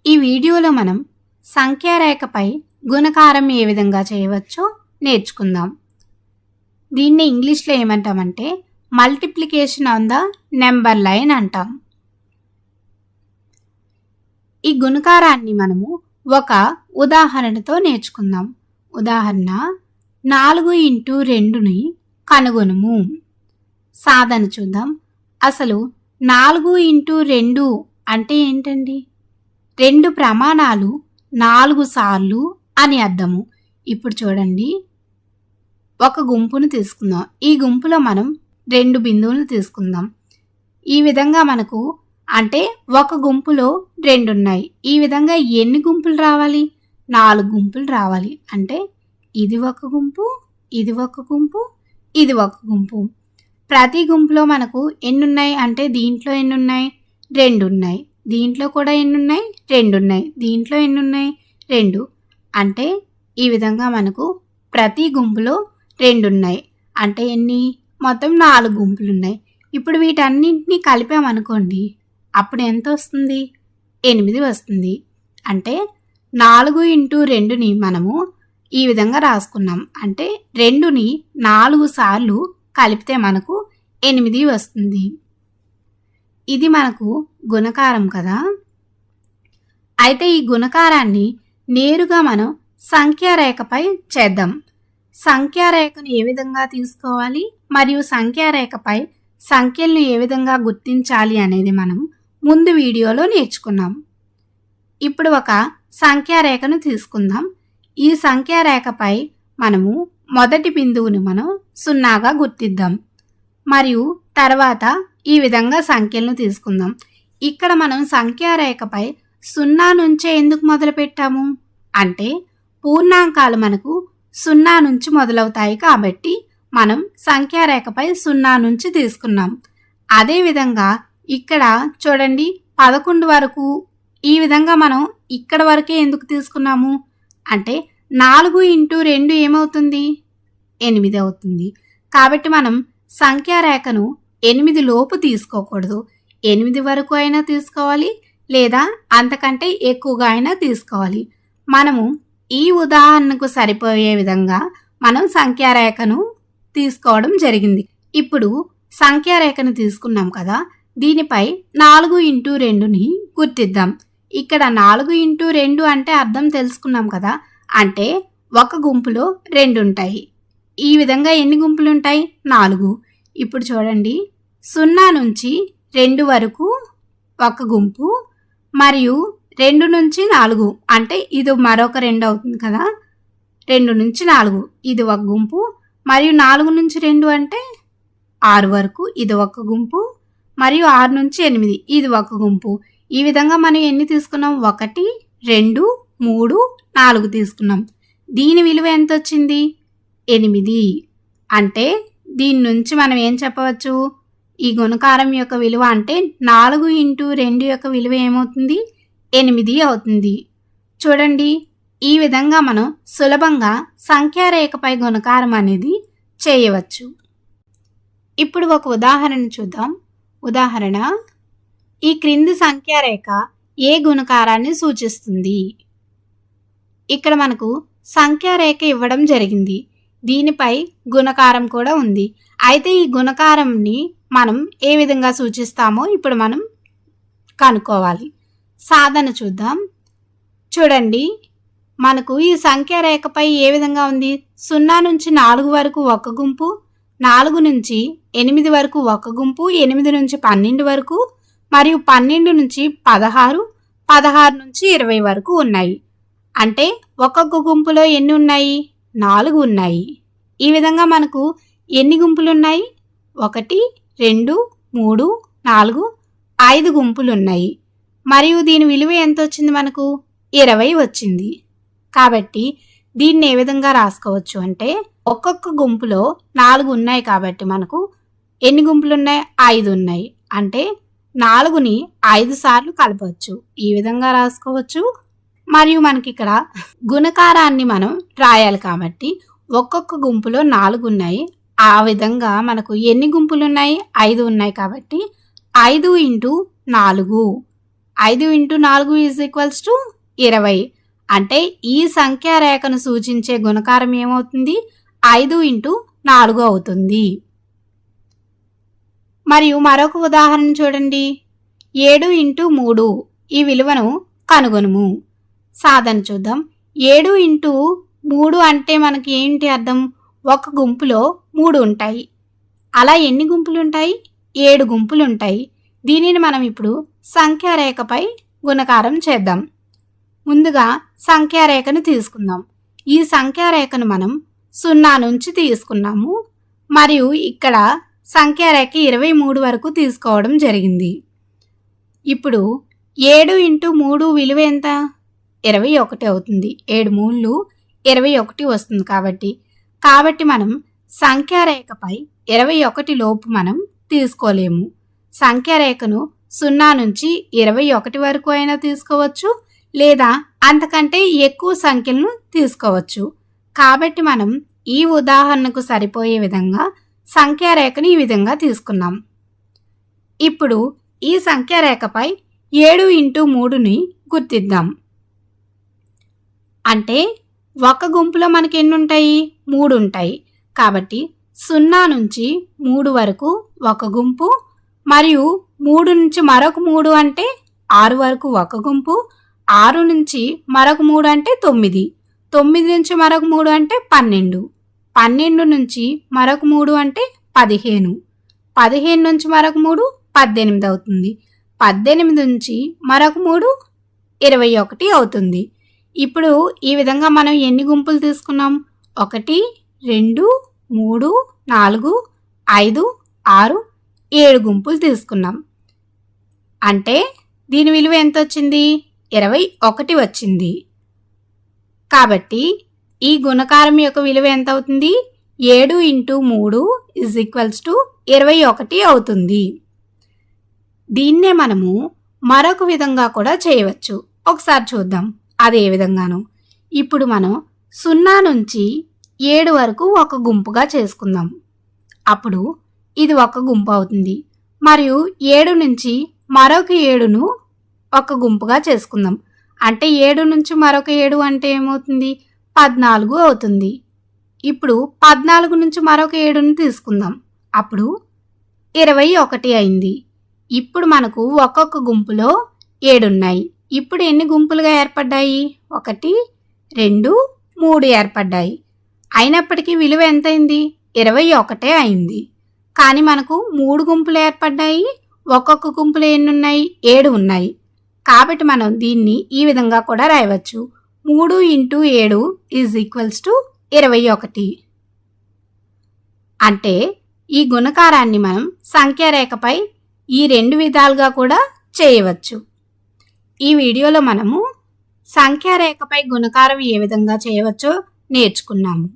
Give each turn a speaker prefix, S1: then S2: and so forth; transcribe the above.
S1: ఈ వీడియోలో మనం సంఖ్యారేఖపై గుణకారం ఏ విధంగా చేయవచ్చో నేర్చుకుందాం. దీన్ని ఇంగ్లీష్లో ఏమంటామంటే multiplication on the number line అంటాం. ఈ గుణకారాన్ని మనము ఒక ఉదాహరణతో నేర్చుకుందాం. ఉదాహరణ 4 ఇంటూ 2ని కనుగొనుము. సాధన చూద్దాం. అసలు 4 ఇంటూ 2 అంటే ఏంటండి? 2 ప్రమాణాలు 4 సార్లు అని అర్థము. ఇప్పుడు చూడండి, ఒక గుంపును తీసుకుందాం. ఈ గుంపులో మనం 2 బిందువులను తీసుకుందాం. ఈ విధంగా మనకు అంటే ఒక గుంపులో 2 ఉన్నాయి. ఈ విధంగా ఎన్ని గుంపులు రావాలి? 4 గుంపులు రావాలి. అంటే ఇది ఒక గుంపు, ఇది ఒక గుంపు, ఇది ఒక గుంపు. ప్రతి గుంపులో మనకు ఎన్ని ఉన్నాయి అంటే దీంట్లో ఎన్ని ఉన్నాయి? 2 ఉన్నాయి. దీంట్లో కూడా ఎన్ని ఉన్నాయి? 2 ఉన్నాయి. దీంట్లో ఎన్ని ఉన్నాయి? 2. అంటే ఈ విధంగా మనకు ప్రతి గుంపులో 2 ఉన్నాయి. అంటే ఎన్ని? మొత్తం 4 గుంపులు ఉన్నాయి. ఇప్పుడు వీటన్నింటినీ కలిపామనుకోండి, అప్పుడు ఎంత వస్తుంది? 8 వస్తుంది. అంటే 4 ఇంటూ 2ని మనము ఈ విధంగా రాసుకున్నాం. అంటే 2ని 4 సార్లు కలిపితే మనకు 8 వస్తుంది. ఇది మనకు గుణకారం కదా. అయితే ఈ గుణకారాన్ని నేరుగా మనం సంఖ్యారేఖపై చేద్దాం. సంఖ్యారేఖను ఏ విధంగా తీసుకోవాలి మరియు సంఖ్యారేఖపై సంఖ్యలను ఏ విధంగా గుర్తించాలి అనేది మనం ముందు వీడియోలో నేర్చుకున్నాం. ఇప్పుడు ఒక సంఖ్యారేఖను తీసుకుందాం. ఈ సంఖ్యారేఖపై మనము మొదటి బిందువుని మనం 0గా గుర్తిద్దాం. మరియు తర్వాత ఈ విధంగా సంఖ్యలను తీసుకుందాం. ఇక్కడ మనం సంఖ్యారేఖపై 0 నుంచే ఎందుకు మొదలు పెట్టాము అంటే పూర్ణాంకాలు మనకు 0 నుంచి మొదలవుతాయి కాబట్టి మనం సంఖ్యారేఖపై 0 నుంచి తీసుకున్నాం. అదేవిధంగా ఇక్కడ చూడండి, 11 వరకు ఈ విధంగా మనం ఇక్కడ వరకే ఎందుకు తీసుకున్నాము అంటే 4 ఇంటూ 2 ఏమవుతుంది? 8 అవుతుంది. కాబట్టి మనం సంఖ్యారేఖను 8 లోపు తీసుకోకూడదు. 8 వరకు అయినా తీసుకోవాలి, లేదా అంతకంటే ఎక్కువగా అయినా తీసుకోవాలి. మనము ఈ ఉదాహరణకు సరిపోయే విధంగా మనం సంఖ్యారేఖను తీసుకోవడం జరిగింది. ఇప్పుడు సంఖ్యారేఖను తీసుకున్నాం కదా, దీనిపై 4 ఇంటూ 2ని గుర్తిద్దాం. ఇక్కడ 4 ఇంటూ 2 అంటే అర్థం తెలుసుకున్నాం కదా. అంటే ఒక గుంపులో 2 ఉంటాయి. ఈ విధంగా ఎన్ని గుంపులు ఉంటాయి? 4. ఇప్పుడు చూడండి, 0 నుంచి 2 వరకు ఒక గుంపు, మరియు 2 నుంచి 4 అంటే ఇది మరొక 2 అవుతుంది కదా. 2 నుంచి 4 ఇది ఒక గుంపు, మరియు 4 నుంచి 2 అంటే 6 వరకు ఇది ఒక గుంపు, మరియు 6 నుంచి 8 ఇది ఒక గుంపు. ఈ విధంగా మనం ఎన్ని తీసుకున్నాం? 1, 2, 3, 4 తీసుకున్నాం. దీని విలువ ఎంత వచ్చింది? 8. అంటే దీని నుంచి మనం ఏం చెప్పవచ్చు? ఈ గుణకారం యొక్క విలువ అంటే 4 ఇంటూ 2 యొక్క విలువ ఏమవుతుంది? 8 అవుతుంది. చూడండి, ఈ విధంగా మనం సులభంగా సంఖ్యారేఖపై గుణకారం అనేది చేయవచ్చు. ఇప్పుడు ఒక ఉదాహరణ చూద్దాం. ఉదాహరణ, ఈ క్రింది సంఖ్యారేఖ ఏ గుణకారాన్ని సూచిస్తుంది? ఇక్కడ మనకు సంఖ్యారేఖ ఇవ్వడం జరిగింది. దీనిపై గుణకారం కూడా ఉంది. అయితే ఈ గుణకారంని మనం ఏ విధంగా సూచిస్తామో ఇప్పుడు మనం కనుక్కోవాలి. సాధన చూద్దాం. చూడండి, మనకు ఈ సంఖ్యారేఖపై ఏ విధంగా ఉంది? 0 నుంచి 4 వరకు ఒక గుంపు, 4 నుంచి 8 వరకు ఒక గుంపు, 8 నుంచి 12 వరకు, మరియు 12 నుంచి 16, 16 నుంచి 20 వరకు ఉన్నాయి. అంటే ఒక్కొక్క గుంపులో ఎన్ని ఉన్నాయి? 4 ఉన్నాయి. ఈ విధంగా మనకు ఎన్ని గుంపులు ఉన్నాయి? 1, 2, 3, 4, 5 గుంపులు ఉన్నాయి. మరియు దీని విలువ ఎంత వచ్చింది? మనకు 20 వచ్చింది. కాబట్టి దీన్ని ఏ విధంగా రాసుకోవచ్చు అంటే ఒక్కొక్క గుంపులో 4 ఉన్నాయి కాబట్టి మనకు ఎన్ని గుంపులు ఉన్నాయి? 5 ఉన్నాయి. అంటే 4ని 5 సార్లు కలపవచ్చు. ఈ విధంగా రాసుకోవచ్చు. మరియు మనకి ఇక్కడ గుణకారాన్ని మనం రాయాలి కాబట్టి ఒక్కొక్క గుంపులో 4 ఉన్నాయి. ఆ విధంగా మనకు ఎన్ని గుంపులు ఉన్నాయి? 5 ఉన్నాయి కాబట్టి 5 into 4 5 into 4 is equals to 20. అంటే ఈ సంఖ్యారేఖను సూచించే గుణకారం ఏమవుతుంది? 5 ఇంటూ 4 అవుతుంది. మరియు మరొక ఉదాహరణ చూడండి. 7 ఇంటూ 3 ఈ విలువను కనుగొనుము. సాధన చూద్దాం. 7 ఇంటూ 3 అంటే మనకి ఏంటి అర్థం? ఒక గుంపులో 3 ఉంటాయి. అలా ఎన్ని గుంపులు ఉంటాయి? 7 గుంపులు ఉంటాయి. దీనిని మనం ఇప్పుడు సంఖ్యారేఖపై గుణకారం చేద్దాం. ముందుగా సంఖ్యారేఖను తీసుకుందాం. ఈ సంఖ్యారేఖను మనం 0 నుంచి తీసుకున్నాము మరియు ఇక్కడ సంఖ్యారేఖ 23 వరకు తీసుకోవడం జరిగింది. ఇప్పుడు 7 ఇంటూ 3 విలువ ఎంత? 21 అవుతుంది. 7 మూళ్ళు 21 వస్తుంది కాబట్టి మనం సంఖ్యారేఖపై 21 లోపు మనం తీసుకోలేము. సంఖ్యారేఖను 0 నుంచి 21 వరకు అయినా తీసుకోవచ్చు, లేదా అంతకంటే ఎక్కువ సంఖ్యలను తీసుకోవచ్చు. కాబట్టి మనం ఈ ఉదాహరణకు సరిపోయే విధంగా సంఖ్యారేఖను ఈ విధంగా తీసుకున్నాం. ఇప్పుడు ఈ సంఖ్యారేఖపై 7 ఇంటూ 3ని గుర్తిద్దాం. అంటే ఒక గుంపులో మనకి ఎన్ని ఉంటాయి? 3 ఉంటాయి. కాబట్టి 0 నుంచి 3 వరకు ఒక గుంపు, మరియు 3 నుంచి మరొక 3 అంటే 6 వరకు ఒక గుంపు, 6 నుంచి మరొక 3 అంటే 9, 9 నుంచి మరొక 3 అంటే 12, 12 నుంచి మరొక 3 అంటే 15, 15 నుంచి మరొక 3 18 అవుతుంది. 18 నుంచి మరొక 3 21 అవుతుంది. ఇప్పుడు ఈ విధంగా మనం ఎన్ని గుంపులు తీసుకున్నాం? 1, 2, 3, 4, 5, 6, 7 గుంపులు తీసుకున్నాం. అంటే దీని విలువ ఎంత వచ్చింది? 21 వచ్చింది. కాబట్టి ఈ గుణకారం యొక్క విలువ ఎంత అవుతుంది? 7 ఇంటూ 3 ఈజ్ ఈక్వల్స్ టు 21 అవుతుంది. దీన్నే మనము మరొక విధంగా కూడా చేయవచ్చు. ఒకసారి చూద్దాం అదే విధంగాను. ఇప్పుడు మనం 0 నుంచి 7 వరకు ఒక గుంపుగా చేసుకుందాం. అప్పుడు ఇది ఒక గుంపు అవుతుంది. మరియు 7 నుంచి మరొక 7ను ఒక గుంపుగా చేసుకుందాం. అంటే 7 నుంచి మరొక 7 అంటే ఏమవుతుంది? 14 అవుతుంది. ఇప్పుడు 14 నుంచి మరొక 7ను తీసుకుందాం. అప్పుడు 21 అయింది. ఇప్పుడు మనకు ఒక్కొక్క గుంపులో 7 ఉన్నాయి. ఇప్పుడు ఎన్ని గుంపులుగా ఏర్పడ్డాయి? 1, 2, 3 ఏర్పడ్డాయి. అయినప్పటికీ విలువ ఎంతైంది? 21 అయింది. కానీ మనకు 3 గుంపులు ఏర్పడ్డాయి. ఒక్కొక్క గుంపులో ఎన్ని ఉన్నాయి? 7 ఉన్నాయి. కాబట్టి మనం దీన్ని ఈ విధంగా కూడా రాయవచ్చు. 3 ఇంటూ 7 ఈజ్ ఈక్వల్స్ టు 21. అంటే ఈ గుణకారాన్ని మనం సంఖ్యారేఖపై ఈ 2 విధాలుగా కూడా చేయవచ్చు. ఈ వీడియోలో మనము సంఖ్యారేఖపై గుణకారం ఏ విధంగా చేయవచ్చో నేర్చుకున్నాము.